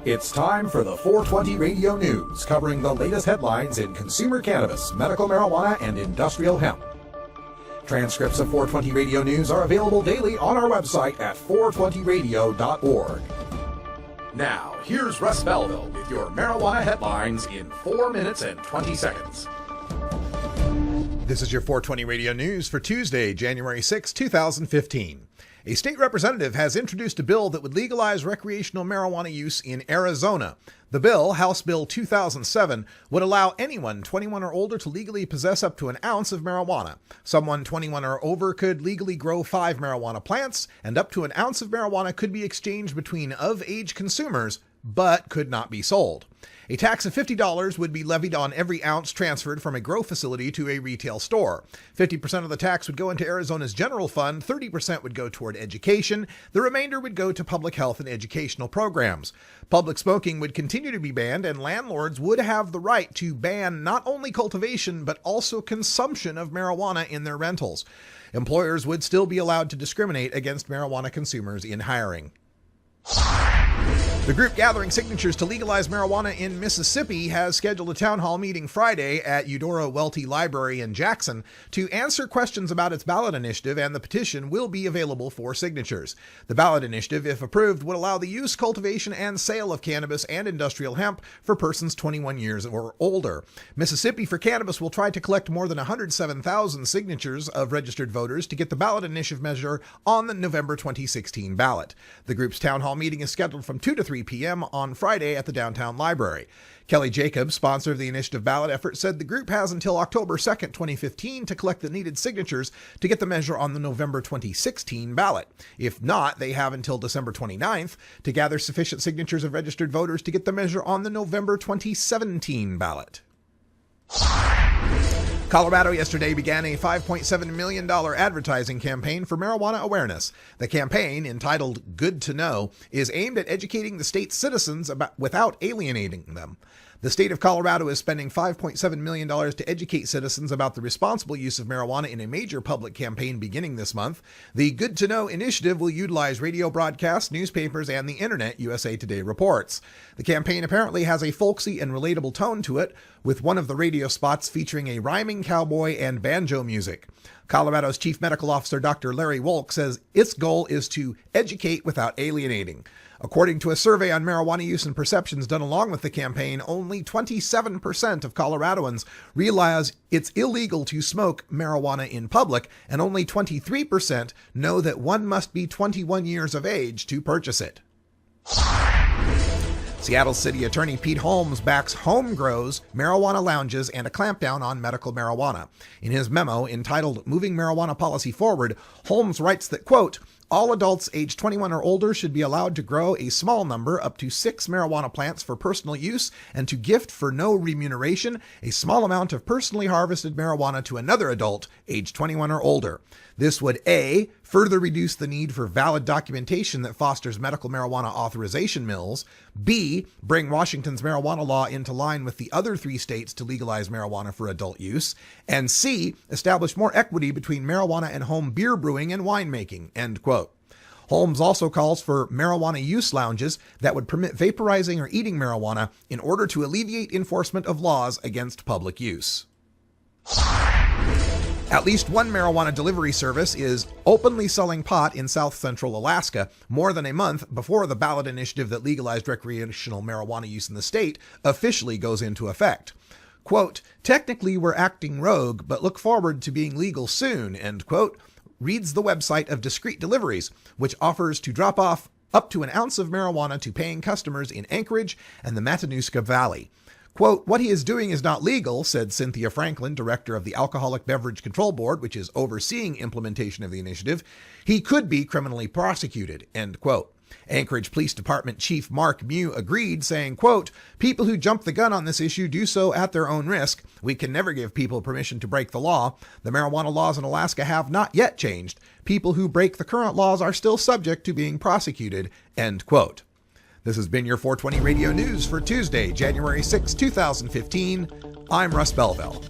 It's time for the 420 Radio News, covering the latest headlines in consumer cannabis, medical marijuana, and industrial hemp. Transcripts of 420 Radio News are available daily on our website at 420radio.org. Now, here's Russ Belville with your marijuana headlines in 4 minutes and 20 seconds. This is your 420 Radio News for Tuesday, January 6, 2015. A state representative has introduced a bill that would legalize recreational marijuana use in Arizona. The bill, House Bill 2007, would allow anyone 21 or older to legally possess up to an ounce of marijuana. Someone 21 or over could legally grow 5 marijuana plants, and up to an ounce of marijuana could be exchanged between of-age consumers, but could not be sold. A tax of $50 would be levied on every ounce transferred from a grow facility to a retail store. 50% of the tax would go into Arizona's general fund, 30% would go toward education, the remainder would go to public health and educational programs. Public smoking would continue to be banned, and landlords would have the right to ban not only cultivation but also consumption of marijuana in their rentals. Employers would still be allowed to discriminate against marijuana consumers in hiring. The group gathering signatures to legalize marijuana in Mississippi has scheduled a town hall meeting Friday at Eudora Welty Library in Jackson to answer questions about its ballot initiative, and the petition will be available for signatures. The ballot initiative, if approved, would allow the use, cultivation, and sale of cannabis and industrial hemp for persons 21 years or older. Mississippi for Cannabis will try to collect more than 107,000 signatures of registered voters to get the ballot initiative measure on the November 2016 ballot. The group's town hall meeting is scheduled from 2 to 3 p.m. on Friday at the downtown library. Kelly Jacobs, sponsor of the initiative ballot effort, said the group has until October 2nd, 2015 to collect the needed signatures to get the measure on the November 2016 ballot. If not, they have until December 29th to gather sufficient signatures of registered voters to get the measure on the November 2017 ballot. Colorado yesterday began a $5.7 million advertising campaign for marijuana awareness. The campaign, entitled Good to Know, is aimed at educating the state's citizens without alienating them. The state of Colorado is spending $5.7 million to educate citizens about the responsible use of marijuana in a major public campaign beginning this month. The Good to Know initiative will utilize radio broadcasts, newspapers, and the internet, USA Today reports. The campaign apparently has a folksy and relatable tone to it, with one of the radio spots featuring a rhyming cowboy and banjo music. Colorado's Chief Medical Officer Dr. Larry Wolk says its goal is to educate without alienating. According to a survey on marijuana use and perceptions done along with the campaign, only 27% of Coloradoans realize it's illegal to smoke marijuana in public, and only 23% know that one must be 21 years of age to purchase it. Seattle City Attorney Pete Holmes backs homegrows, marijuana lounges, and a clampdown on medical marijuana. In his memo entitled Moving Marijuana Policy Forward, Holmes writes that, quote, all adults age 21 or older should be allowed to grow a small number, up to 6 marijuana plants for personal use, and to gift for no remuneration a small amount of personally harvested marijuana to another adult age 21 or older. This would A, further reduce the need for valid documentation that fosters medical marijuana authorization mills, B, bring Washington's marijuana law into line with the other 3 states to legalize marijuana for adult use, and C, establish more equity between marijuana and home beer brewing and winemaking, end quote. Holmes also calls for marijuana use lounges that would permit vaporizing or eating marijuana in order to alleviate enforcement of laws against public use. At least one marijuana delivery service is openly selling pot in Southcentral Alaska more than a month before the ballot initiative that legalized recreational marijuana use in the state officially goes into effect. Quote, technically we're acting rogue, but look forward to being legal soon, end quote, reads the website of Discreet Deliveries, which offers to drop off up to an ounce of marijuana to paying customers in Anchorage and the Matanuska Valley. Quote, what he is doing is not legal, said Cynthia Franklin, director of the Alcoholic Beverage Control Board, which is overseeing implementation of the initiative. He could be criminally prosecuted, end quote. Anchorage Police Department Chief Mark Mew agreed, saying, quote, people who jump the gun on this issue do so at their own risk. We can never give people permission to break the law. The marijuana laws in Alaska have not yet changed. People who break the current laws are still subject to being prosecuted, end quote. This has been your 420 Radio News for Tuesday, January 6, 2015. I'm Russ Belville.